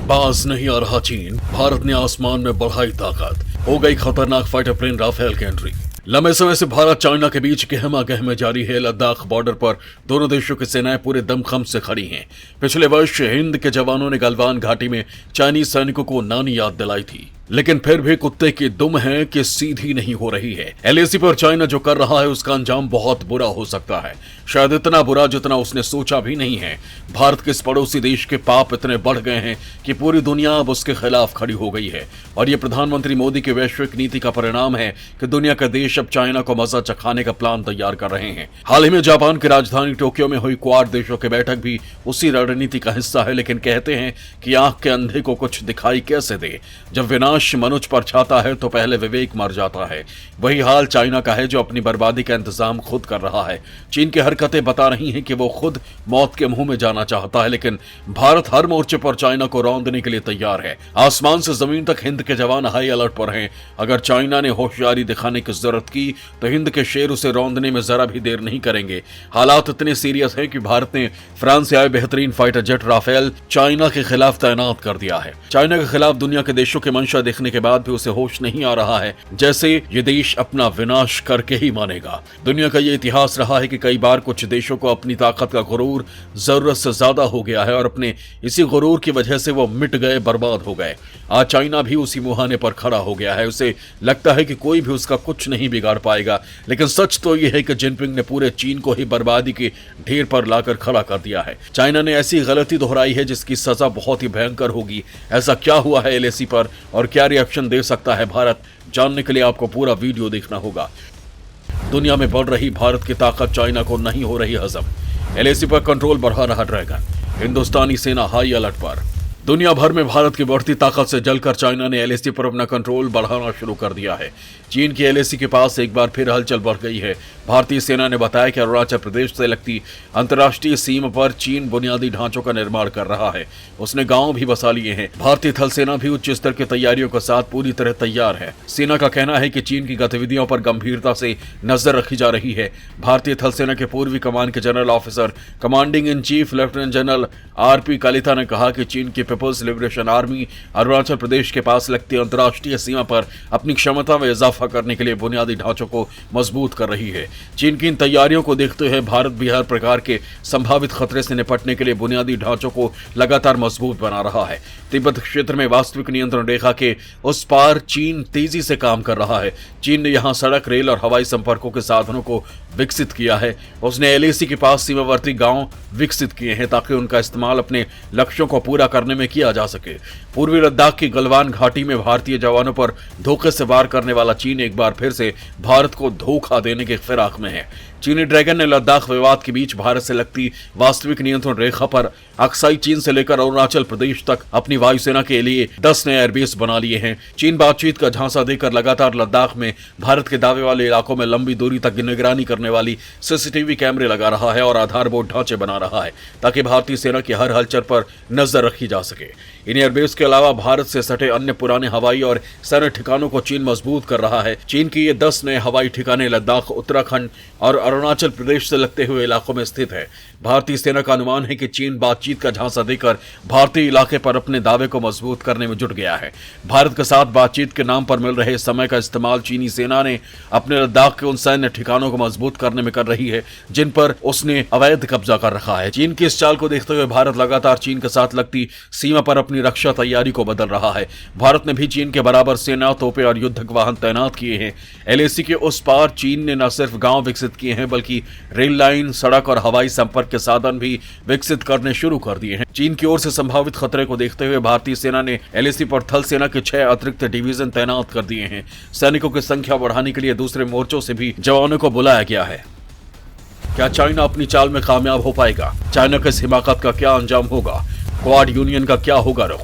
बाज नहीं आ रहा चीन, भारत ने आसमान में बढ़ाई ताकत, हो गई खतरनाक फाइटर प्लेन राफेल की एंट्री। लंबे समय से भारत चाइना के बीच गहमा गहमे जारी है। लद्दाख बॉर्डर पर दोनों देशों की सेनाएं पूरे दमखम से खड़ी हैं। पिछले वर्ष हिंद के जवानों ने गलवान घाटी में चाइनीज सैनिकों को नानी याद दिलाई थी, लेकिन फिर भी कुत्ते की दुम है कि सीधी नहीं हो रही है। एलएसी पर चाइना जो कर रहा है उसका अंजाम बहुत बुरा हो सकता है, शायद इतना बुरा जितना उसने सोचा भी नहीं है। भारत के इस पड़ोसी देश के पाप इतने बढ़ गए हैं कि पूरी दुनिया अब उसके खिलाफ खड़ी हो गई है, और ये प्रधानमंत्री मोदी की वैश्विक नीति का परिणाम है कि दुनिया के देश अब चाइना को मजा चखाने का प्लान तैयार कर रहे हैं। हाल ही में जापान की राजधानी टोक्यो में हुई क्वाड देशों की बैठक भी उसी रणनीति का हिस्सा है, लेकिन कहते हैं कि आंख के अंधे को कुछ दिखाई कैसे दे। जब विनाश मनुष्य पर छाता है तो पहले विवेक मर जाता है। वही हाल चाइना का है, जो अपनी बर्बादी का इंतजाम खुद कर रहा है। चीन की हरकतें बता रही हैं कि वो खुद मौत के मुंह में जाना चाहता है, लेकिन भारत हर मोर्चे पर चाइना को रौंदने के लिए तैयार है। आसमान से जमीन तक हिंद के जवान हाई अलर्ट पर हैं। अगर चाइना ने होशियारी दिखाने की जरूरत की तो हिंद के शेर उसे रौंदने में जरा भी देर नहीं करेंगे। हालात इतने सीरियस है कि भारत ने फ्रांस से आए बेहतरीन फाइटर जेट राफेल चाइना के खिलाफ तैनात कर दिया है। चाइना के खिलाफ दुनिया के देशों के मंशा देखने के बाद भी उसे होश नहीं आ रहा है, जैसे ये देश अपना विनाश करके ही मानेगा। दुनिया का ये इतिहास रहा है कि कई बार कुछ देशों को अपनी ताकत का गुरूर जरूरत से ज्यादा हो गया है और अपने इसी गुरूर की वजह से वो मिट गए, बर्बाद हो गए। आज चाइना भी उसी मुहाने पर खड़ा हो गया है। उसे लगता है कि कोई भी उसका कुछ नहीं बिगाड़ पाएगा, लेकिन सच तो यह है कि जिनपिंग ने पूरे चीन को ही बर्बादी के ढेर पर लाकर खड़ा कर दिया है। चाइना ने ऐसी गलती दोहराई है जिसकी सजा बहुत ही भयंकर होगी। ऐसा क्या हुआ है एलएसी पर और क्या रिएक्शन दे सकता है भारत, जानने के लिए आपको पूरा वीडियो देखना होगा। दुनिया में बढ़ रही भारत की ताकत चाइना को नहीं हो रही हजम। एलएसी पर कंट्रोल बढ़ा रहा ड्रैगन, हिंदुस्तानी सेना हाई अलर्ट पर। दुनिया भर में भारत की बढ़ती ताकत से जलकर चाइना ने एलएसी पर अपना कंट्रोल बढ़ाना शुरू कर दिया है। चीन की एलएसी के पास एक बार फिर हलचल बढ़ गई है। भारतीय सेना ने बताया कि अरुणाचल प्रदेश से लगती अंतर्राष्ट्रीय सीमा पर चीन बुनियादी ढांचों का निर्माण कर रहा है। उसने गांव भी बसा लिए हैं। भारतीय थल सेना भी उच्च स्तर की तैयारियों के साथ पूरी तरह तैयार है। सेना का कहना है कि चीन की गतिविधियों पर गंभीरता से नजर रखी जा रही है। भारतीय थल सेना के पूर्वी कमान के general officer commanding in chief lieutenant general RP Kalita ने कहा कि चीन की peoples liberation army Arunachal Pradesh के पास लगती अंतर्राष्ट्रीय सीमा पर अपनी क्षमता में इजाफा करने के लिए बुनियादी ढांचों को मजबूत कर रही है। चीन की इन तैयारियों को देखते हुए भारत भी हर प्रकार के संभावित खतरे से निपटने के लिए बुनियादी ढांचों को लगातार मजबूत बना रहा है। तिब्बत क्षेत्र में वास्तविक नियंत्रण रेखा के उस पार चीन तेजी से काम कर रहा है। चीन ने यहां सड़क, रेल और हवाई संपर्कों के साधनों को विकसित किया है। उसने एलएसी के पास सीमावर्ती गांव विकसित किए हैं ताकि उनका इस्तेमाल अपने लक्ष्यों को पूरा करने में किया जा सके। पूर्वी लद्दाख की गलवान घाटी में भारतीय जवानों पर धोखे से वार करने वाला चीन एक बार फिर से भारत को धोखा देने के फिराक में है। चीनी ड्रैगन ने लद्दाख विवाद के बीच भारत से लगती वास्तविक नियंत्रण रेखा पर अक्साई चीन से लेकर अरुणाचल प्रदेश तक अपनी वायुसेना के लिए 10 नए एयरबेस बना लिए हैं। चीन बातचीत का झांसा देकर लगातार लद्दाख में भारत के दावे वाले इलाकों में लंबी दूरी तक निगरानी करने वाली सीसीटीवी कैमरे लगा रहा है और आधारभूत ढांचे बना रहा है ताकि भारतीय सेना की हर हलचल पर नजर रखी जा सके। इन एयरबेस के अलावा भारत से सटे अन्य पुराने हवाई और सैन्य ठिकानों को चीन मजबूत कर रहा है। चीन की ये 10 नए हवाई ठिकाने लद्दाख, उत्तराखंड और अरुणाचल प्रदेश से लगते हुए इलाकों में स्थित है। भारतीय सेना का अनुमान है कि चीन बातचीत का झांसा देकर भारतीय इलाके पर अपने दावे को मजबूत करने में जुट गया है। भारत के साथ बातचीत के नाम पर मिल रहे समय का इस्तेमाल चीनी सेना ने अपने लद्दाख के उन सैन्य ठिकानों को मजबूत करने में कर रही है जिन पर उसने अवैध कब्जा कर रखा है। चीन की इस चाल को देखते हुए भारत लगातार चीन के साथ लगती सीमा पर अपनी रक्षा तैयारी को बदल रहा है। भारत ने भी चीन के बराबर सेना, तोपे और युद्धक वाहन तैनात किए हैं। एलएसी के उस पार चीन ने न सिर्फ गांव विकसित किए हैं बल्कि रेल लाइन, सड़क और हवाई संपर्क के साधन भी विकसित करने शुरू कर दिए हैं। चीन की ओर से संभावित खतरे को देखते हुए भारतीय सेना ने एलएसी पर थल सेना के 6 अतिरिक्त डिवीजन तैनात कर दिए हैं। सैनिकों की संख्या बढ़ाने के लिए दूसरे मोर्चों से भी जवानों को बुलाया गया है। क्या चाइना अपनी चाल में कामयाब हो पाएगा? चाइना के इस हिमाकत का क्या अंजाम होगा? क्वाड यूनियन का क्या होगा रुख?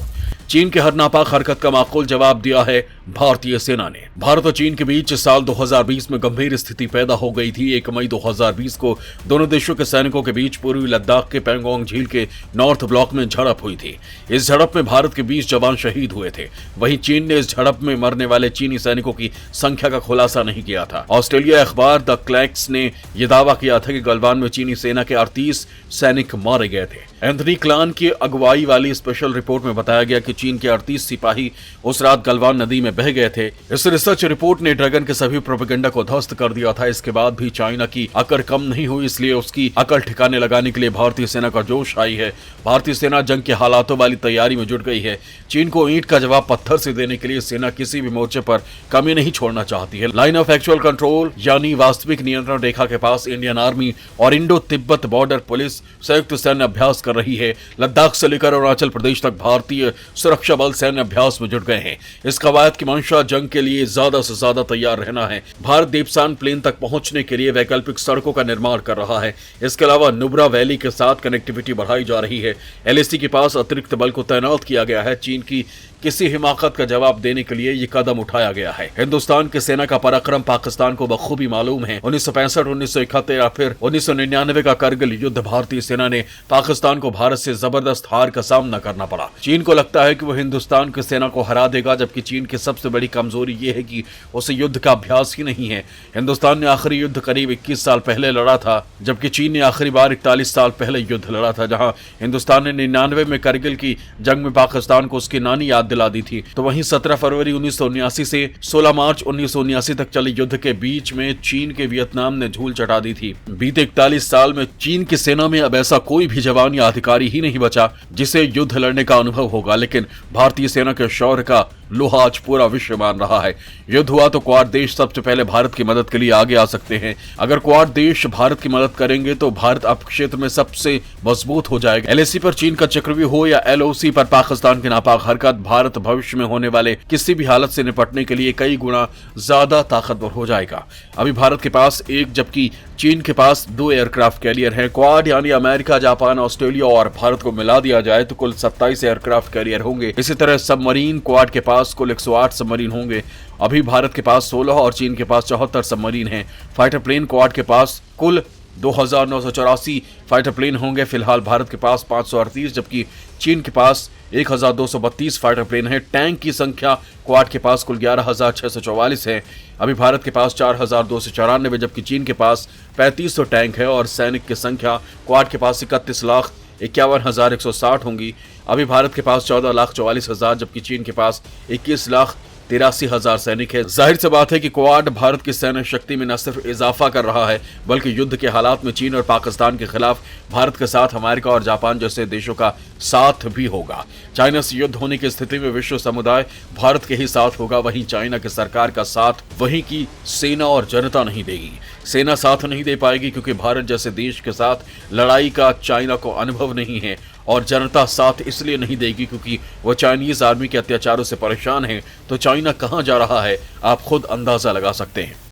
चीन के हर नापाक हरकत का माकूल जवाब दिया है भारतीय सेना ने। भारत और चीन के बीच साल 2020 में गंभीर स्थिति पैदा हो गई थी। 1 मई 2020 को दोनों देशों के सैनिकों के बीच पूर्वी लद्दाख के पैंगोंग झील के नॉर्थ ब्लॉक में झड़प हुई थी। इस झड़प में भारत के 20 जवान शहीद हुए थे। वहीं चीन ने इस झड़प में मरने वाले चीनी सैनिकों की संख्या का खुलासा नहीं किया था। ऑस्ट्रेलिया अखबार द क्लैक्स ने यह दावा किया था कि गलवान में चीनी सेना के 38 सैनिक मारे गए थे। एंथनी क्लान की अगुवाई वाली स्पेशल रिपोर्ट में बताया गया कि चीन के 38 सिपाही उस रात गलवान नदी में बह गए थे। इस रिसर्च रिपोर्ट ने ड्रैगन के सभी प्रोपेगेंडा को ध्वस्त कर दिया था। इसके बाद भी चाइना की अकड़ कम नहीं हुई, इसलिए उसकी अकड़ ठिकाने लगाने के लिए भारतीय सेना का जोश आई है। भारतीय सेना जंग के हालातों वाली तैयारी में जुट गई है। चीन को ईंट का जवाब पत्थर से देने के लिए सेना किसी भी मोर्चे पर कमी नहीं छोड़ना चाहती है। लाइन ऑफ एक्चुअल कंट्रोल यानी वास्तविक नियंत्रण रेखा के पास इंडियन आर्मी और इंडो तिब्बत बॉर्डर पुलिस संयुक्त सैन्य अभ्यास कर रही है। लद्दाख से लेकर अरुणाचल प्रदेश तक भारतीय सुरक्षा बल सैन्य अभ्यास में जुट गए हैं। इस कवायद की मंशा जंग के लिए ज्यादा से ज्यादा तैयार रहना है। भारत देपसान प्लेन तक पहुंचने के लिए वैकल्पिक सड़कों का निर्माण कर रहा है। इसके अलावा नुब्रा वैली के साथ कनेक्टिविटी बढ़ाई जा रही है। LAC के पास अतिरिक्त बल को तैनात किया गया है। चीन की किसी हिमाकत का जवाब देने के लिए ये कदम उठाया गया है। हिंदुस्तान की सेना का पराक्रम पाकिस्तान को बखूबी मालूम है। 1965, 1971 या फिर 1999 का करगिल युद्ध भारतीय सेना ने पाकिस्तान को भारत से जबरदस्त हार का सामना करना पड़ा। चीन को लगता है कि वो हिंदुस्तान की सेना को हरा देगा, जबकि चीन की सबसे बड़ी कमजोरी ये है कि उसे युद्ध का अभ्यास ही नहीं है। हिंदुस्तान ने आखिरी युद्ध करीब 21 साल पहले लड़ा था, जबकि चीन ने आखिरी बार 41 साल पहले युद्ध लड़ा था। जहां हिंदुस्तान ने 99 में करगिल की जंग में पाकिस्तान को उसकी नानी याद दिला दी थी, तो वहीं 17 फरवरी 1979 से 16 मार्च 1979 तक चले युद्ध के बीच में चीन के वियतनाम ने धूल चटा दी थी। बीते 41 साल में चीन की सेना में अब ऐसा कोई भी जवान या अधिकारी ही नहीं बचा जिसे युद्ध लड़ने का अनुभव होगा, लेकिन भारतीय सेना के शौर्य का लोहा आज पूरा विश्व मान रहा है। युद्ध हुआ तो क्वाड देश सबसे पहले भारत की मदद के लिए आगे आ सकते हैं। अगर क्वाड देश भारत की मदद करेंगे तो भारत अब क्षेत्र में सबसे मजबूत हो जाएगा। LAC पर चीन का चक्रव्यूह हो या LOC पर पाकिस्तान की नापाक हरकत, भारत भविष्य में होने वाले किसी भी हालत से निपटने के लिए कई गुना ज्यादा ताकतवर हो जाएगा। अभी भारत के पास एक जबकि चीन के पास 2 एयरक्राफ्ट कैरियर हैं। क्वाड यानी अमेरिका, जापान, ऑस्ट्रेलिया और भारत को मिला दिया जाए तो कुल 27 एयरक्राफ्ट कैरियर होंगे। इसी तरह सबमरीन क्वाड के पास कुल 108 सबमरीन होंगे। अभी भारत के पास 16 और चीन के पास 74 सबमरीन हैं। फाइटर प्लेन क्वाड के पास कुल 2984 फाइटर प्लेन होंगे। फिलहाल भारत के पास 538 जबकि चीन के पास 1232 फाइटर प्लेन है। टैंक की संख्या क्वाड के पास कुल 11644 है। अभी भारत के पास 4294 जबकि चीन के पास 3500 टैंक है और सैनिक की संख्या क्वाड के पास 31,51,160 होंगी। अभी भारत के पास 14,44,000 जबकि चीन के पास 21,83,000 सैनिक है। जाहिर सी बात है कि क्वाड भारत की सैन्य शक्ति में न सिर्फ इजाफा कर रहा है बल्कि युद्ध के हालात में चीन और पाकिस्तान के खिलाफ भारत के साथ अमेरिका और जापान जैसे देशों का साथ भी होगा। चाइना से युद्ध होने की स्थिति में विश्व समुदाय भारत के ही साथ होगा। वहीं चाइना की सरकार का साथ वहीं की सेना और जनता नहीं देगी। सेना साथ नहीं दे पाएगी क्योंकि भारत जैसे देश के साथ लड़ाई का चाइना को अनुभव नहीं है, और जनता साथ इसलिए नहीं देगी क्योंकि वो चाइनीज आर्मी के अत्याचारों से परेशान है। तो चाइना कहां जा रहा है आप खुद अंदाजा लगा सकते हैं।